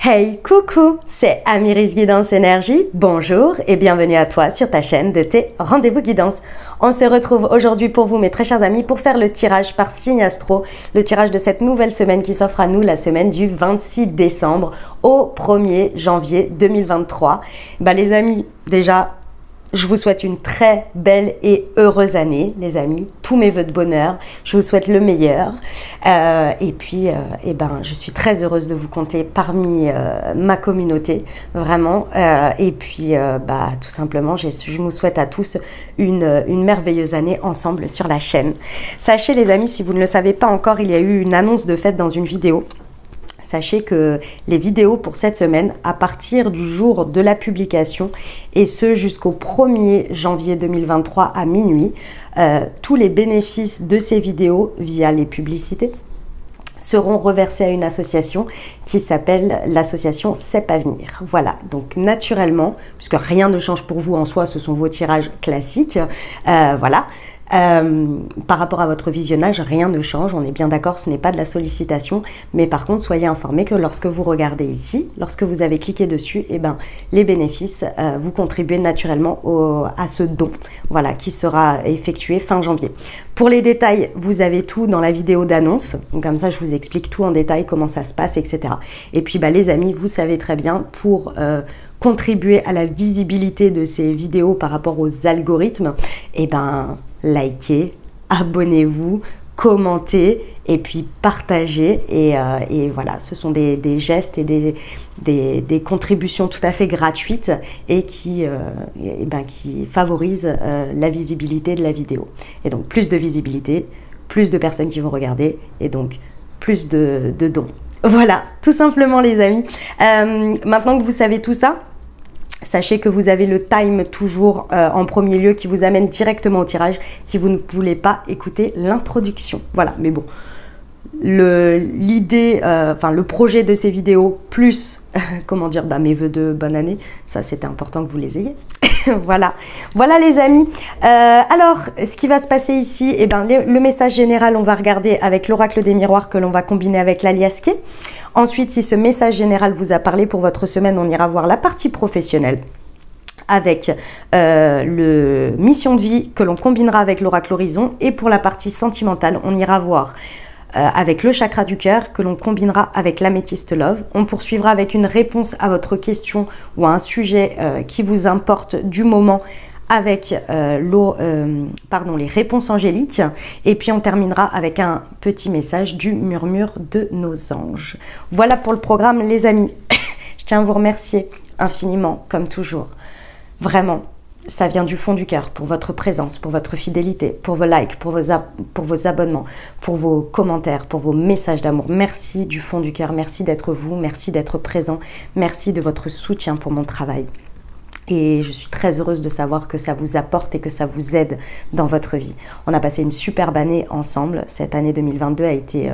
Hey, coucou, c'est Amiris Guidance Énergie. Bonjour et bienvenue à toi sur ta chaîne de tes rendez-vous guidance. On se retrouve aujourd'hui pour vous, mes très chers amis, pour faire le tirage par signe astro, le tirage de cette nouvelle semaine qui s'offre à nous, la semaine du 26 décembre au 1er janvier 2023. Les amis, déjà, je vous souhaite une très belle et heureuse année, les amis. Tous mes voeux de bonheur. Je vous souhaite le meilleur. Je suis très heureuse de vous compter parmi ma communauté, vraiment. Tout simplement, je vous souhaite à tous une merveilleuse année ensemble sur la chaîne. Sachez, les amis, si vous ne le savez pas encore, il y a eu une annonce de fête dans une vidéo. Sachez que les vidéos pour cette semaine, à partir du jour de la publication, et ce jusqu'au 1er janvier 2023 à minuit, tous les bénéfices de ces vidéos via les publicités seront reversés à une association qui s'appelle l'association CEP Avenir. Voilà, donc naturellement, puisque rien ne change pour vous en soi, ce sont vos tirages classiques, par rapport à votre visionnage, rien ne change, on est bien d'accord, ce n'est pas de la sollicitation, mais par contre, soyez informés que lorsque vous regardez ici, lorsque vous avez cliqué dessus, les bénéfices, vous contribuez naturellement à ce don, voilà, qui sera effectué fin janvier. Pour les détails, vous avez tout dans la vidéo d'annonce, comme ça je vous explique tout en détail, comment ça se passe, etc. Et puis les amis, vous savez très bien, pour contribuer à la visibilité de ces vidéos par rapport aux algorithmes, likez, abonnez-vous, commentez et puis partagez. Et voilà, ce sont des gestes et des contributions tout à fait gratuites et qui favorisent la visibilité de la vidéo. Et donc plus de visibilité, plus de personnes qui vont regarder et donc plus de dons. Voilà, tout simplement les amis. Maintenant que vous savez tout ça, sachez que vous avez le time toujours en premier lieu qui vous amène directement au tirage si vous ne voulez pas écouter l'introduction. Voilà, mais bon, le projet de ces vidéos plus, mes vœux de bonne année, ça c'était important que vous les ayez. Voilà les amis. Alors, ce qui va se passer ici, le message général, on va regarder avec l'oracle des miroirs que l'on va combiner avec l'aliasqué. Ensuite, si ce message général vous a parlé pour votre semaine, on ira voir la partie professionnelle avec le mission de vie que l'on combinera avec l'oracle horizon. Et pour la partie sentimentale, on ira voir avec le chakra du cœur que l'on combinera avec l'améthyste love. On poursuivra avec une réponse à votre question ou à un sujet qui vous importe du moment avec les réponses angéliques. Et puis on terminera avec un petit message du murmure de nos anges. Voilà pour le programme les amis. Je tiens à vous remercier infiniment comme toujours. Vraiment. Ça vient du fond du cœur pour votre présence, pour votre fidélité, pour vos likes, pour vos abonnements, pour vos commentaires, pour vos messages d'amour. Merci du fond du cœur, merci d'être vous, merci d'être présent, merci de votre soutien pour mon travail. Et je suis très heureuse de savoir que ça vous apporte et que ça vous aide dans votre vie. On a passé une superbe année ensemble. Cette année 2022 a été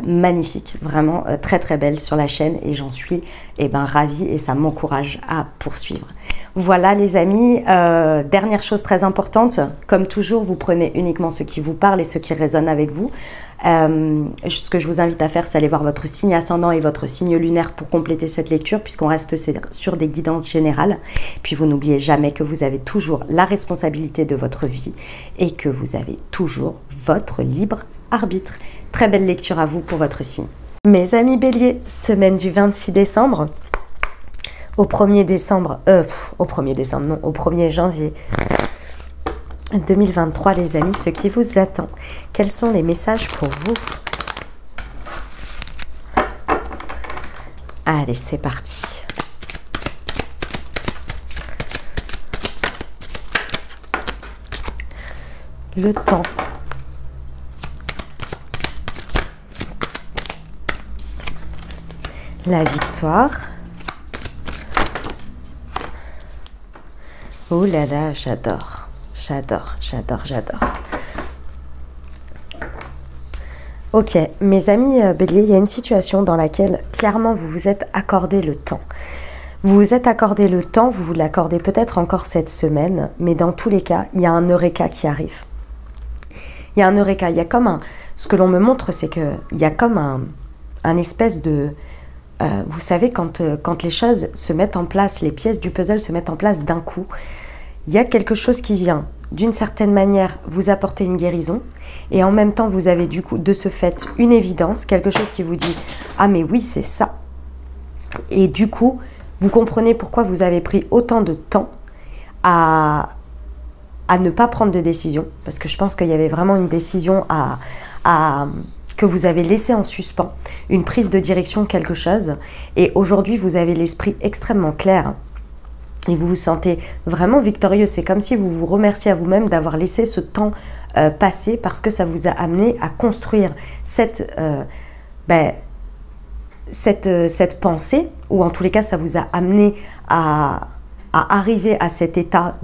magnifique, vraiment très très belle sur la chaîne et j'en suis ravie et ça m'encourage à poursuivre. Voilà les amis, dernière chose très importante, comme toujours vous prenez uniquement ce qui vous parle et ce qui résonne avec vous. Ce que je vous invite à faire, c'est aller voir votre signe ascendant et votre signe lunaire pour compléter cette lecture puisqu'on reste sur des guidances générales. Puis vous n'oubliez jamais que vous avez toujours la responsabilité de votre vie et que vous avez toujours votre libre arbitre. Très belle lecture à vous pour votre signe. Mes amis béliers, semaine du 26 décembre au 1er janvier 2023 les amis, ce qui vous attend. Quels sont les messages pour vous? Allez, c'est parti. Le temps. La victoire. Oh là là, j'adore. Ok, mes amis béliers, il y a une situation dans laquelle clairement vous vous êtes accordé le temps. Vous vous êtes accordé le temps, vous vous l'accordez peut-être encore cette semaine, mais dans tous les cas, il y a un eureka qui arrive. Il y a un eureka, il y a comme un... Ce que l'on me montre, c'est qu'il y a comme un espèce de vous savez, quand les choses se mettent en place, les pièces du puzzle se mettent en place d'un coup, il y a quelque chose qui vient, d'une certaine manière, vous apporter une guérison, et en même temps, vous avez du coup, de ce fait, une évidence, quelque chose qui vous dit « Ah mais oui, c'est ça ». Et du coup, vous comprenez pourquoi vous avez pris autant de temps à ne pas prendre de décision, parce que je pense qu'il y avait vraiment une décision que vous avez laissée en suspens, une prise de direction, quelque chose, et aujourd'hui vous avez l'esprit extrêmement clair et vous vous sentez vraiment victorieux. C'est comme si vous vous remerciez à vous-même d'avoir laissé ce temps passer, parce que ça vous a amené à construire cette pensée, ou en tous les cas ça vous a amené à arriver à cet état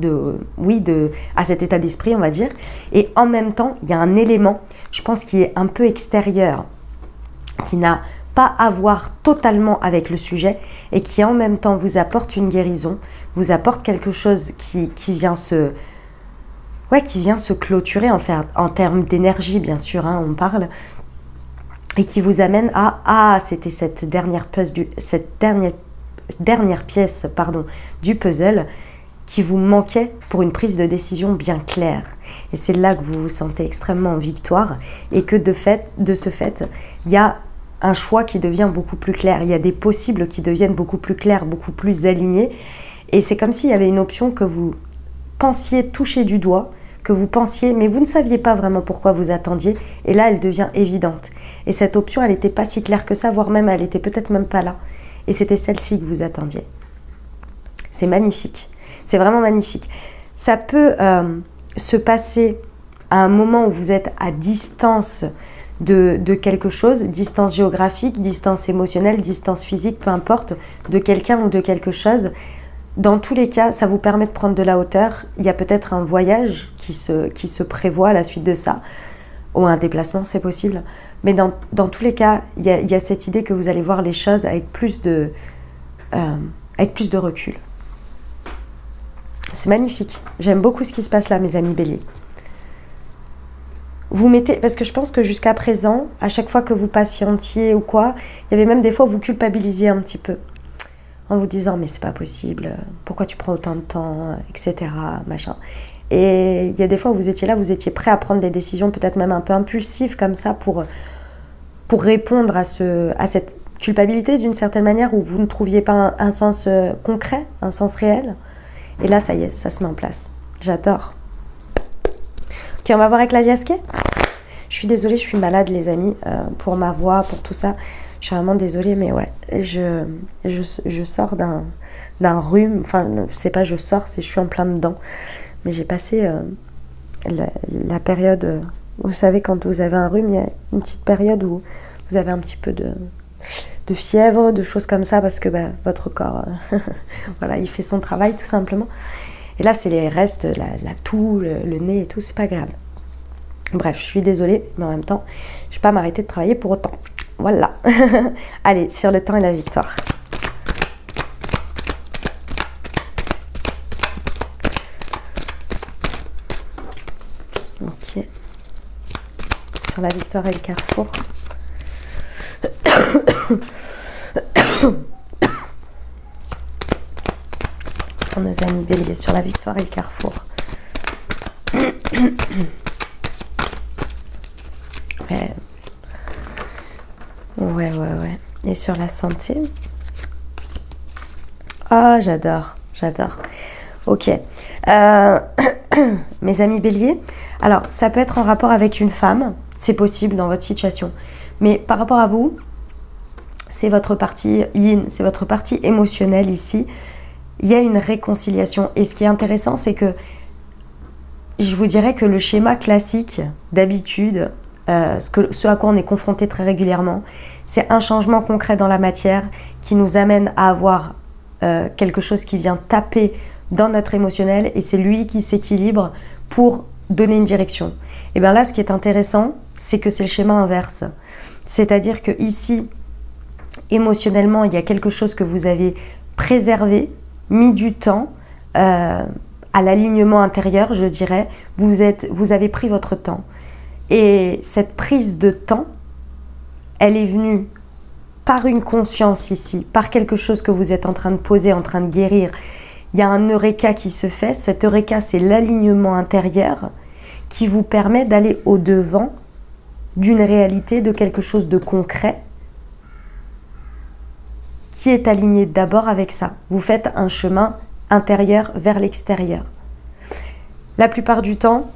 à cet état d'esprit, on va dire. Et en même temps, il y a un élément, je pense, qui est un peu extérieur, qui n'a pas à voir totalement avec le sujet, et qui en même temps vous apporte une guérison, vous apporte quelque chose qui vient se clôturer en termes d'énergie, bien sûr, hein, on parle, et qui vous amène à c'était cette dernière pièce du puzzle qui vous manquait pour une prise de décision bien claire. Et c'est là que vous vous sentez extrêmement en victoire, et que de ce fait, il y a un choix qui devient beaucoup plus clair. Il y a des possibles qui deviennent beaucoup plus clairs, beaucoup plus alignés. Et c'est comme s'il y avait une option que vous pensiez toucher du doigt, que vous pensiez, mais vous ne saviez pas vraiment pourquoi vous attendiez. Et là, elle devient évidente. Et cette option, elle n'était pas si claire que ça, voire même, elle n'était peut-être même pas là. Et c'était celle-ci que vous attendiez. C'est magnifique. C'est vraiment magnifique. Ça peut se passer à un moment où vous êtes à distance de quelque chose, distance géographique, distance émotionnelle, distance physique, peu importe, de quelqu'un ou de quelque chose. Dans tous les cas, ça vous permet de prendre de la hauteur. Il y a peut-être un voyage qui se prévoit à la suite de ça, ou un déplacement, c'est possible. Mais dans tous les cas, il y a cette idée que vous allez voir les choses avec plus de recul. C'est magnifique. J'aime beaucoup ce qui se passe là, mes amis béliers. Vous mettez, parce que je pense que jusqu'à présent, à chaque fois que vous patientiez ou quoi, il y avait même des fois où vous culpabilisiez un petit peu, en vous disant mais c'est pas possible, pourquoi tu prends autant de temps, etc. machin. Et il y a des fois où vous étiez là, vous étiez prêt à prendre des décisions peut-être même un peu impulsives comme ça pour répondre à cette culpabilité d'une certaine manière, où vous ne trouviez pas un sens concret, un sens réel. Et là, ça y est, ça se met en place. J'adore. Ok, on va voir avec la Liasquée. Je suis désolée, je suis malade les amis, pour ma voix, pour tout ça. Je suis vraiment désolée, mais ouais, je sors d'un rhume. Enfin, je sais pas, je suis en plein dedans. Mais j'ai passé la période, vous savez, quand vous avez un rhume, il y a une petite période où vous avez un petit peu de fièvre, de choses comme ça, parce que votre corps, voilà, il fait son travail tout simplement. Et là, c'est les restes, la toux, le nez et tout, c'est pas agréable. Bref, je suis désolée, mais en même temps, je vais pas m'arrêter de travailler pour autant. Voilà. Allez, sur le temps et la victoire. Ok. Sur la victoire et le carrefour. Pour nos amis béliers, sur la victoire et le carrefour. Ouais. Et sur la santé. Ah, j'adore. Ok. Mes amis béliers, alors ça peut être en rapport avec une femme, c'est possible dans votre situation. Mais par rapport à vous, c'est votre partie yin, c'est votre partie émotionnelle ici. Il y a une réconciliation. Et ce qui est intéressant, c'est que je vous dirais que le schéma classique d'habitude, ce à quoi on est confronté très régulièrement, c'est un changement concret dans la matière qui nous amène à avoir quelque chose qui vient taper dans notre émotionnel, et c'est lui qui s'équilibre pour donner une direction. Et bien là, ce qui est intéressant, c'est que c'est le schéma inverse. C'est-à-dire que ici, émotionnellement, il y a quelque chose que vous avez préservé, mis du temps à l'alignement intérieur, je dirais. Vous avez pris votre temps. Et cette prise de temps, elle est venue par une conscience ici, par quelque chose que vous êtes en train de poser, en train de guérir. Il y a un eureka qui se fait. Cet eureka, c'est l'alignement intérieur qui vous permet d'aller au-devant d'une réalité, de quelque chose de concret qui est aligné d'abord avec ça. Vous faites un chemin intérieur vers l'extérieur. La plupart du temps,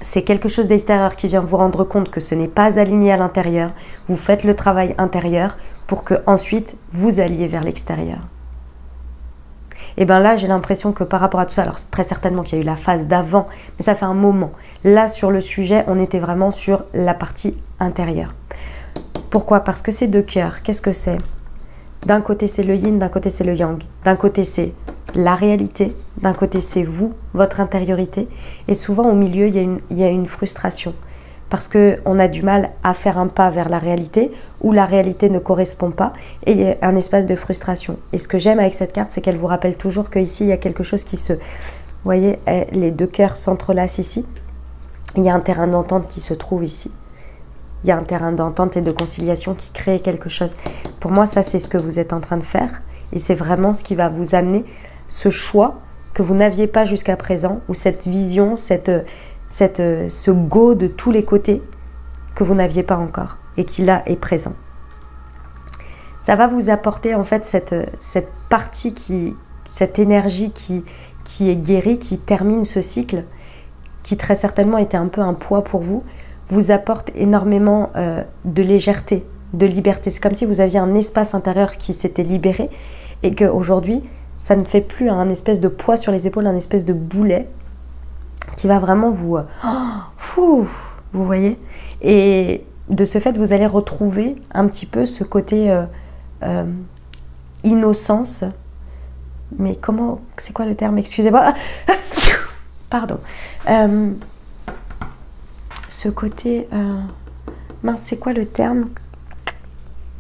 c'est quelque chose d'extérieur qui vient vous rendre compte que ce n'est pas aligné à l'intérieur. Vous faites le travail intérieur pour que ensuite vous alliez vers l'extérieur. Et bien là, j'ai l'impression que par rapport à tout ça, alors très certainement qu'il y a eu la phase d'avant, mais ça fait un moment. Là, sur le sujet, on était vraiment sur la partie intérieure. Pourquoi? Parce que c'est deux cœurs. Qu'est-ce que c'est? D'un côté, c'est le yin, d'un côté, c'est le yang. D'un côté, c'est la réalité. D'un côté, c'est vous, votre intériorité. Et souvent, au milieu, il y a une frustration. Parce qu'on a du mal à faire un pas vers la réalité, ou la réalité ne correspond pas, et il y a un espace de frustration. Et ce que j'aime avec cette carte, c'est qu'elle vous rappelle toujours qu'ici, il y a quelque chose qui se... Vous voyez, les deux cœurs s'entrelacent ici. Il y a un terrain d'entente qui se trouve ici. Il y a un terrain d'entente et de conciliation qui crée quelque chose. Pour moi, ça, c'est ce que vous êtes en train de faire. Et c'est vraiment ce qui va vous amener ce choix que vous n'aviez pas jusqu'à présent, ou cette vision, ce go de tous les côtés que vous n'aviez pas encore et qui là est présent. Ça va vous apporter en fait cette partie, cette énergie qui est guérie, qui termine ce cycle, qui très certainement était un peu un poids pour vous, vous apporte énormément de légèreté, de liberté. C'est comme si vous aviez un espace intérieur qui s'était libéré et qu'aujourd'hui, ça ne fait plus un espèce de poids sur les épaules, un espèce de boulet qui va vraiment vous... vous voyez? Et de ce fait, vous allez retrouver un petit peu ce côté innocence. Mais comment... C'est quoi le terme? Excusez-moi. Pardon. Ce côté... mince, c'est quoi le terme?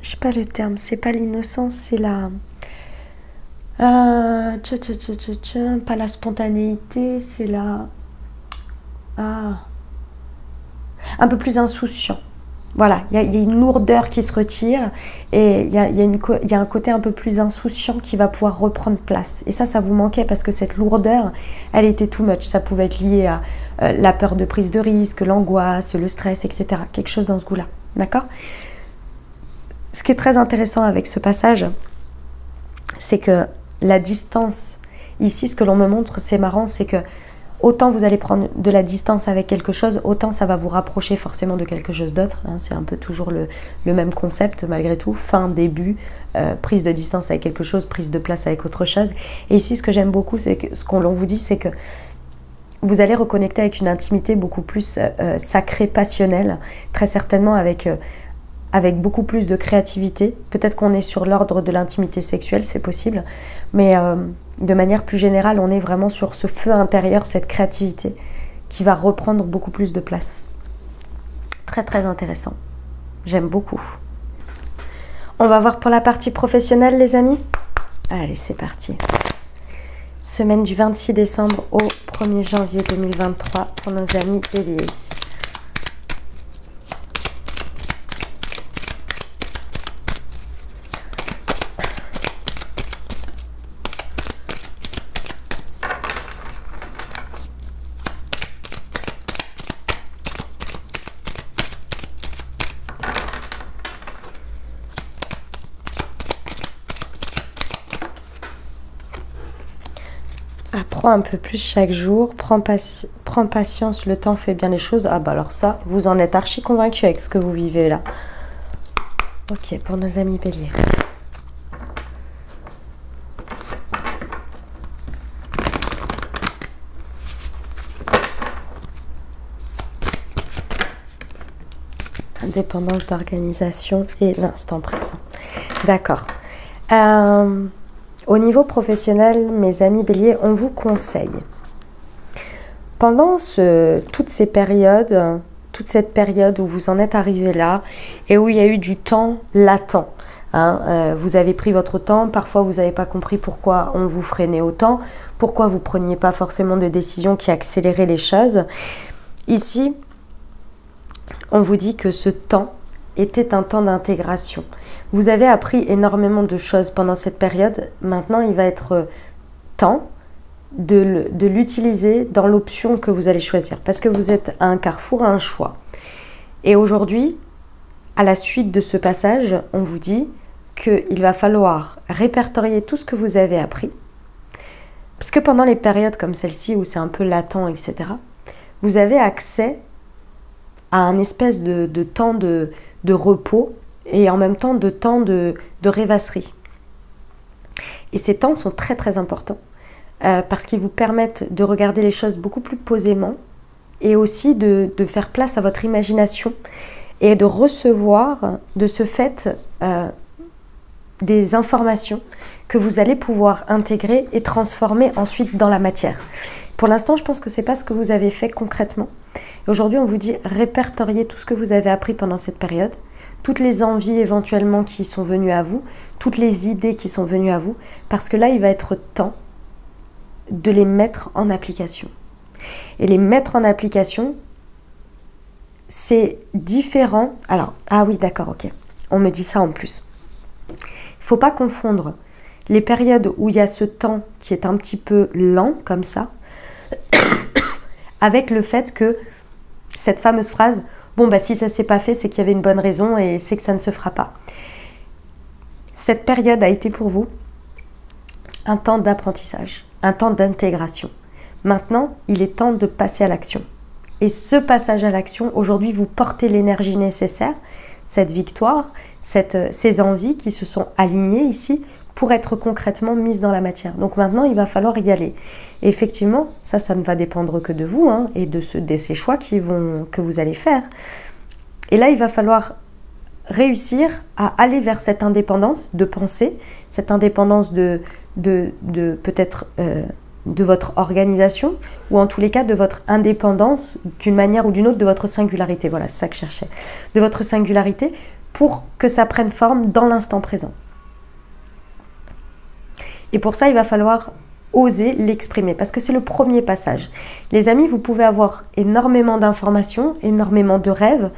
Je sais pas le terme. C'est pas l'innocence, c'est la... pas la spontanéité, c'est la... un peu plus insouciant. Voilà, il y a une lourdeur qui se retire et il y a un côté un peu plus insouciant qui va pouvoir reprendre place. Et ça vous manquait parce que cette lourdeur, elle était too much. Ça pouvait être lié à la peur de prise de risque, l'angoisse, le stress, etc. Quelque chose dans ce goût-là. D'accord? Ce qui est très intéressant avec ce passage, c'est que la distance, ici, ce que l'on me montre, c'est marrant, c'est que autant vous allez prendre de la distance avec quelque chose, autant ça va vous rapprocher forcément de quelque chose d'autre. Hein. C'est un peu toujours le même concept malgré tout. Fin, début, prise de distance avec quelque chose, prise de place avec autre chose. Et ici, ce que j'aime beaucoup, c'est que ce qu'on vous dit, c'est que vous allez reconnecter avec une intimité beaucoup plus sacrée, passionnelle, très certainement avec beaucoup plus de créativité. Peut-être qu'on est sur l'ordre de l'intimité sexuelle, c'est possible, mais de manière plus générale, on est vraiment sur ce feu intérieur, cette créativité qui va reprendre beaucoup plus de place. Très très intéressant. J'aime beaucoup. On va voir pour la partie professionnelle, les amis. Allez, c'est parti. Semaine du 26 décembre au 1er janvier 2023 pour nos amis Bélier. Apprends un peu plus chaque jour, prends patience, le temps fait bien les choses. Ah bah alors ça, vous en êtes archi convaincu avec ce que vous vivez là. Ok, pour nos amis Bélier. Indépendance d'organisation et l'instant présent. D'accord. Au niveau professionnel, mes amis Bélier, on vous conseille, pendant toute cette période où vous en êtes arrivé là et où il y a eu du temps latent, hein, vous avez pris votre temps, parfois vous n'avez pas compris pourquoi on vous freinait autant, pourquoi vous ne preniez pas forcément de décisions qui accéléraient les choses. Ici, on vous dit que ce temps était un temps d'intégration. Vous avez appris énormément de choses pendant cette période. Maintenant, il va être temps de l'utiliser dans l'option que vous allez choisir. Parce que vous êtes à un carrefour, à un choix. Et aujourd'hui, à la suite de ce passage, on vous dit qu'il va falloir répertorier tout ce que vous avez appris. Parce que pendant les périodes comme celle-ci, où c'est un peu latent, etc., vous avez accès à un espèce de temps de repos et en même temps de temps de rêvasserie. Et ces temps sont très très importants parce qu'ils vous permettent de regarder les choses beaucoup plus posément et aussi de faire place à votre imagination et de recevoir de ce fait des informations que vous allez pouvoir intégrer et transformer ensuite dans la matière. Pour l'instant, je pense que ce n'est pas ce que vous avez fait concrètement. Aujourd'hui, on vous dit répertorier tout ce que vous avez appris pendant cette période, toutes les envies éventuellement qui sont venues à vous, toutes les idées qui sont venues à vous, parce que là, il va être temps de les mettre en application. Et les mettre en application, c'est différent. Alors, ah oui, d'accord, ok. On me dit ça en plus. Il ne faut pas confondre les périodes où il y a ce temps qui est un petit peu lent, comme ça, avec le fait que cette fameuse phrase, bon, bah si ça ne s'est pas fait, c'est qu'il y avait une bonne raison et c'est que ça ne se fera pas. Cette période a été pour vous un temps d'apprentissage, un temps d'intégration. Maintenant, il est temps de passer à l'action. Et ce passage à l'action, aujourd'hui, vous portez l'énergie nécessaire, cette victoire, ces envies qui se sont alignées ici pour être concrètement mises dans la matière. Donc maintenant, il va falloir y aller. Et effectivement, ça ne va dépendre que de vous hein, et de ces choix que vous allez faire. Et là, il va falloir réussir à aller vers cette indépendance de pensée, cette indépendance de peut-être de votre organisation, ou en tous les cas de votre indépendance d'une manière ou d'une autre, de votre singularité. Voilà, c'est ça que je cherchais. De votre singularité pour que ça prenne forme dans l'instant présent. Et pour ça, il va falloir oser l'exprimer, parce que c'est le premier passage. Les amis, vous pouvez avoir énormément d'informations, énormément de rêves.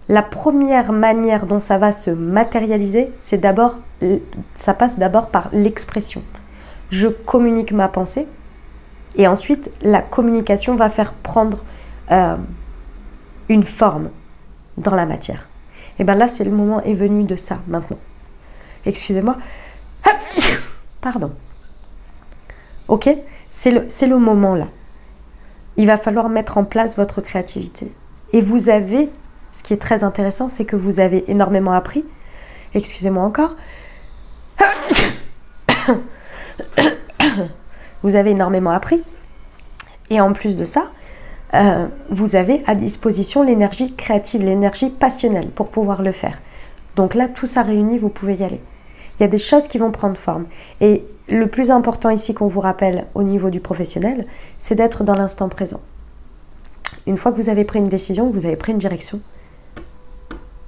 La première manière dont ça va se matérialiser, ça passe d'abord par l'expression. Je communique ma pensée, et ensuite, la communication va faire prendre une forme dans la matière. Et bien là, c'est le moment est venu de ça, maintenant. Excusez-moi. Pardon. Ok, c'est le moment là. Il va falloir mettre en place votre créativité. Et vous avez, ce qui est très intéressant, c'est que vous avez énormément appris. Excusez-moi encore. Vous avez énormément appris. Et en plus de ça, vous avez à disposition l'énergie créative, l'énergie passionnelle pour pouvoir le faire. Donc là, tout ça réuni, vous pouvez y aller. Il y a des choses qui vont prendre forme. Et le plus important ici qu'on vous rappelle au niveau du professionnel, c'est d'être dans l'instant présent. Une fois que vous avez pris une décision, que vous avez pris une direction,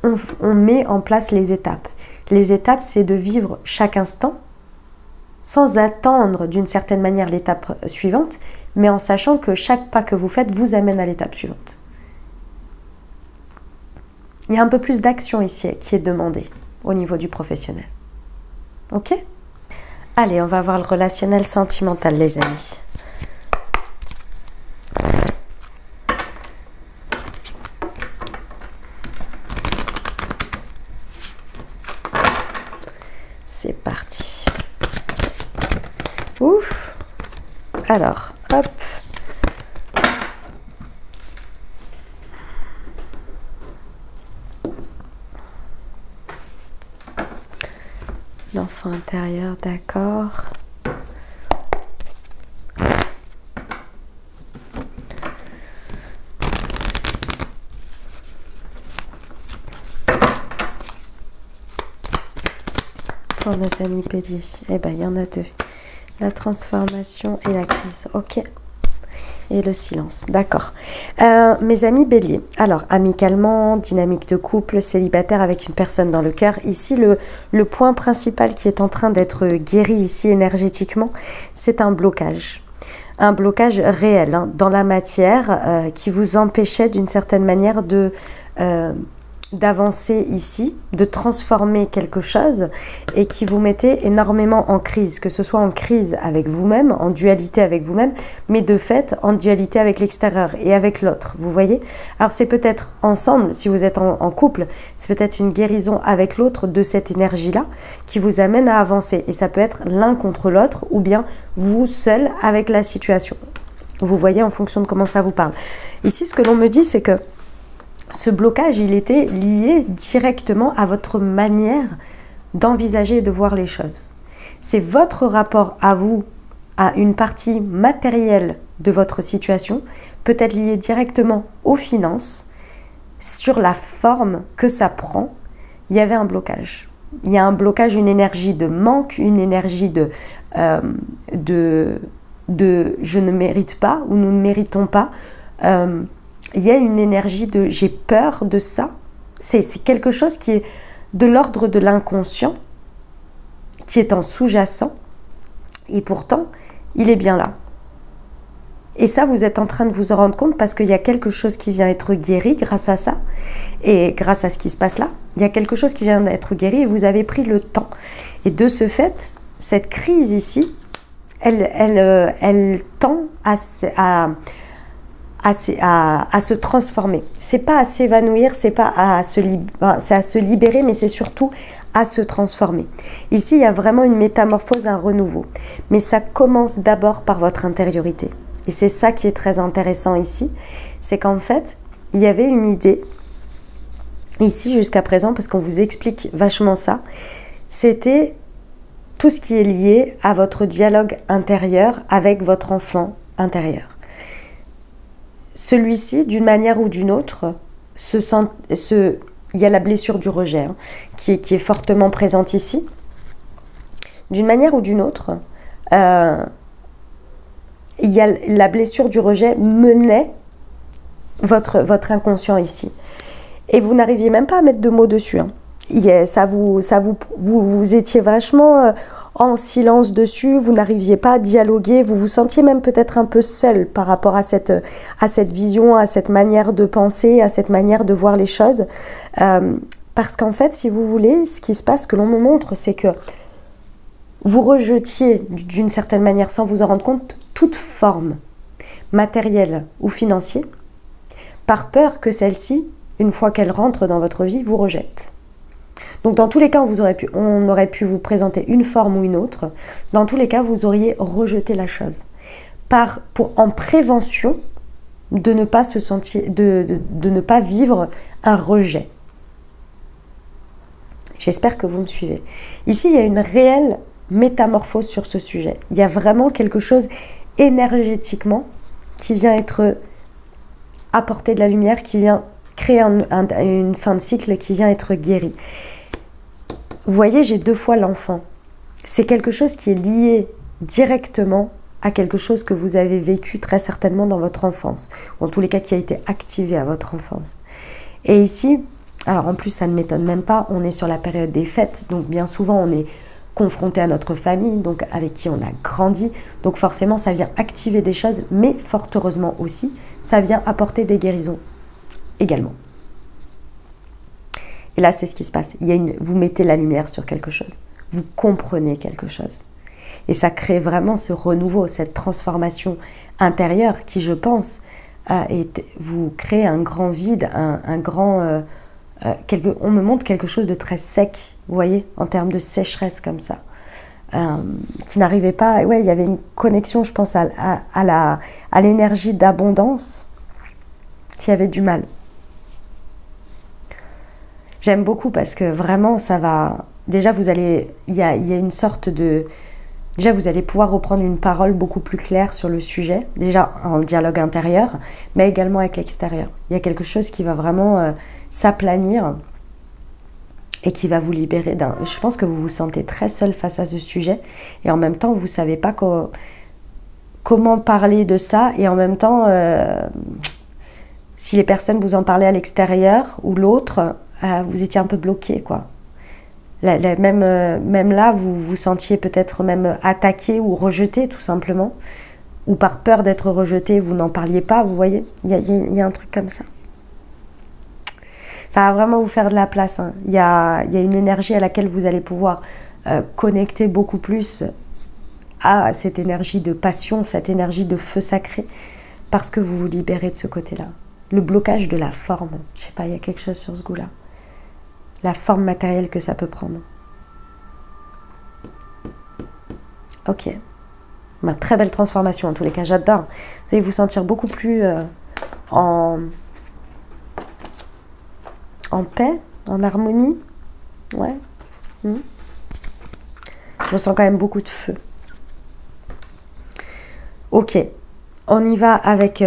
on met en place les étapes. Les étapes, c'est de vivre chaque instant sans attendre d'une certaine manière l'étape suivante, mais en sachant que chaque pas que vous faites vous amène à l'étape suivante. Il y a un peu plus d'action ici qui est demandée au niveau du professionnel. Ok ? Allez, on va voir le relationnel sentimental, les amis. C'est parti. Ouf. Alors, hop. L'enfant intérieur, d'accord. Pour nos amis béliers, eh ben il y en a deux. La transformation et la crise, ok. Et le silence, d'accord. Mes amis béliers, alors amicalement, dynamique de couple, célibataire avec une personne dans le cœur. Ici, le point principal qui est en train d'être guéri ici énergétiquement, c'est un blocage. Un blocage réel hein, dans la matière qui vous empêchait d'une certaine manière d'avancer ici, de transformer quelque chose et qui vous mettez énormément en crise, que ce soit en crise avec vous-même, en dualité avec vous-même, mais de fait en dualité avec l'extérieur et avec l'autre, vous voyez? Alors c'est peut-être ensemble, si vous êtes en couple, c'est peut-être une guérison avec l'autre de cette énergie-là qui vous amène à avancer et ça peut être l'un contre l'autre ou bien vous seul avec la situation. Vous voyez en fonction de comment ça vous parle. Ici, ce que l'on me dit, c'est que ce blocage, il était lié directement à votre manière d'envisager et de voir les choses. C'est votre rapport à vous, à une partie matérielle de votre situation, peut-être lié directement aux finances, sur la forme que ça prend. Il y avait un blocage. Il y a un blocage, une énergie de manque, une énergie de je ne mérite pas ou nous ne méritons pas. Il y a une énergie de j'ai peur de ça. C'est quelque chose qui est de l'ordre de l'inconscient, qui est en sous-jacent, et pourtant, il est bien là. Et ça, vous êtes en train de vous en rendre compte parce qu'il y a quelque chose qui vient être guéri grâce à ça, et grâce à ce qui se passe là. Il y a quelque chose qui vient d'être guéri et vous avez pris le temps. Et de ce fait, cette crise ici, elle tend à se transformer. C'est pas à s'évanouir, c'est pas à se libérer, mais c'est surtout à se transformer. Ici, il y a vraiment une métamorphose, un renouveau. Mais ça commence d'abord par votre intériorité. Et c'est ça qui est très intéressant ici, c'est qu'en fait, il y avait une idée, ici jusqu'à présent, parce qu'on vous explique vachement ça, c'était tout ce qui est lié à votre dialogue intérieur avec votre enfant intérieur. Celui-ci, d'une manière ou d'une autre, il y a la blessure du rejet hein, qui est fortement présente ici. D'une manière ou d'une autre, il y a la blessure du rejet menait votre inconscient ici. Et vous n'arriviez même pas à mettre de mots dessus. Hein. Vous étiez vachement en silence dessus, vous n'arriviez pas à dialoguer, vous vous sentiez même peut-être un peu seul par rapport à cette vision, à cette manière de penser, à cette manière de voir les choses. Parce qu'en fait, si vous voulez, ce qui se passe, ce que l'on me montre, c'est que vous rejetiez d'une certaine manière, sans vous en rendre compte, toute forme matérielle ou financière, par peur que celle-ci, une fois qu'elle rentre dans votre vie, vous rejette. Donc dans tous les cas, on aurait pu vous présenter une forme ou une autre. Dans tous les cas, vous auriez rejeté la chose. En prévention de ne pas se sentir, de ne pas vivre un rejet. J'espère que vous me suivez. Ici, il y a une réelle métamorphose sur ce sujet. Il y a vraiment quelque chose énergétiquement qui vient apporter de la lumière, qui vient créer une fin de cycle, qui vient être guéri. Vous voyez, j'ai 2 fois l'enfant. C'est quelque chose qui est lié directement à quelque chose que vous avez vécu très certainement dans votre enfance, ou en tous les cas qui a été activé à votre enfance. Et ici, alors en plus ça ne m'étonne même pas, on est sur la période des fêtes, donc bien souvent on est confronté à notre famille, donc avec qui on a grandi, donc forcément ça vient activer des choses, mais fort heureusement aussi, ça vient apporter des guérisons également. Et là, c'est ce qui se passe. Vous mettez la lumière sur quelque chose. Vous comprenez quelque chose. Et ça crée vraiment ce renouveau, cette transformation intérieure qui, je pense, vous crée un grand vide, on me montre quelque chose de très sec, vous voyez, en termes de sécheresse comme ça. Qui n'arrivait pas... Ouais, il y avait une connexion, je pense, à l'énergie d'abondance qui avait du mal. J'aime beaucoup parce que vraiment ça va... Déjà il y a une sorte de... Déjà vous allez pouvoir reprendre une parole beaucoup plus claire sur le sujet, déjà en dialogue intérieur, mais également avec l'extérieur. Il y a quelque chose qui va vraiment s'aplanir et qui va vous libérer d'un... Je pense que vous vous sentez très seul face à ce sujet et en même temps vous ne savez pas comment parler de ça et en même temps si les personnes vous en parlaient à l'extérieur ou l'autre... vous étiez un peu bloqué, quoi. Même là, vous vous sentiez peut-être même attaqué ou rejeté, tout simplement. Ou par peur d'être rejeté, vous n'en parliez pas, vous voyez. Il y a un truc comme ça. Ça va vraiment vous faire de la place, hein. Il y a une énergie à laquelle vous allez pouvoir connecter beaucoup plus à cette énergie de passion, cette énergie de feu sacré, parce que vous vous libérez de ce côté-là. Le blocage de la forme, je sais pas, il y a quelque chose sur ce goût-là. La forme matérielle que ça peut prendre. Ok. Bah, très belle transformation en tous les cas, j'adore. Vous allez vous sentir beaucoup plus en paix, en harmonie. Ouais. Je ressens quand même beaucoup de feu. Ok, on y va avec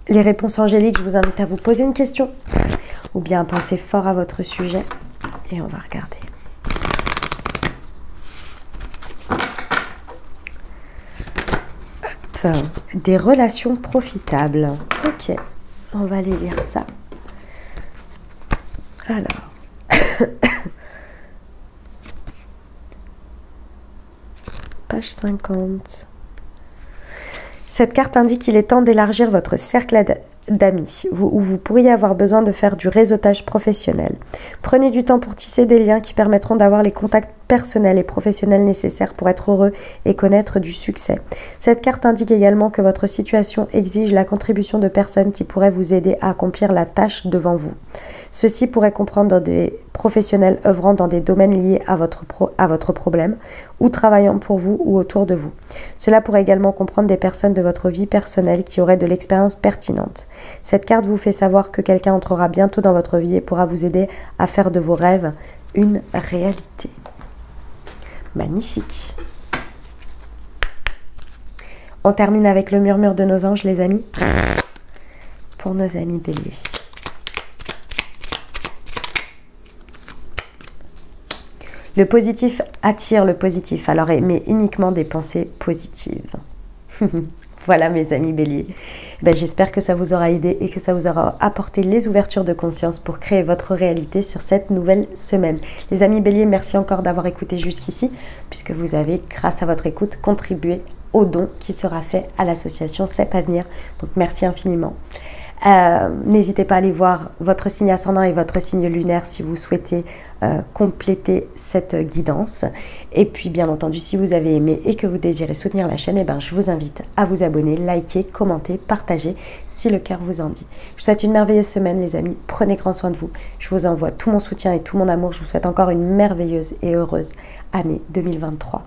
les réponses angéliques. Je vous invite à vous poser une question ou bien à penser fort à votre sujet et on va regarder. Hop. Des relations profitables. Ok, on va aller lire ça. Alors, page 50. Cette carte indique qu'il est temps d'élargir votre cercle d'amis, où vous pourriez avoir besoin de faire du réseautage professionnel. Prenez du temps pour tisser des liens qui permettront d'avoir les contacts personnels et professionnels nécessaires pour être heureux et connaître du succès. Cette carte indique également que votre situation exige la contribution de personnes qui pourraient vous aider à accomplir la tâche devant vous. Ceci pourrait comprendre des professionnels œuvrant dans des domaines liés à votre problème ou travaillant pour vous ou autour de vous. Cela pourrait également comprendre des personnes de votre vie personnelle qui auraient de l'expérience pertinente. Cette carte vous fait savoir que quelqu'un entrera bientôt dans votre vie et pourra vous aider à faire de vos rêves une réalité. Magnifique. On termine avec le murmure de nos anges, les amis. Pour nos amis béliers. Le positif attire le positif, alors aimez uniquement des pensées positives. Voilà mes amis béliers. Ben, j'espère que ça vous aura aidé et que ça vous aura apporté les ouvertures de conscience pour créer votre réalité sur cette nouvelle semaine. Les amis béliers, merci encore d'avoir écouté jusqu'ici, puisque vous avez, grâce à votre écoute, contribué au don qui sera fait à l'association CEP Avenir. Donc merci infiniment. N'hésitez pas à aller voir votre signe ascendant et votre signe lunaire si vous souhaitez compléter cette guidance. Et puis bien entendu, si vous avez aimé et que vous désirez soutenir la chaîne, je vous invite à vous abonner, liker, commenter, partager si le cœur vous en dit. Je vous souhaite une merveilleuse semaine les amis, prenez grand soin de vous. Je vous envoie tout mon soutien et tout mon amour. Je vous souhaite encore une merveilleuse et heureuse année 2023.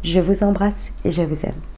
Je vous embrasse et je vous aime.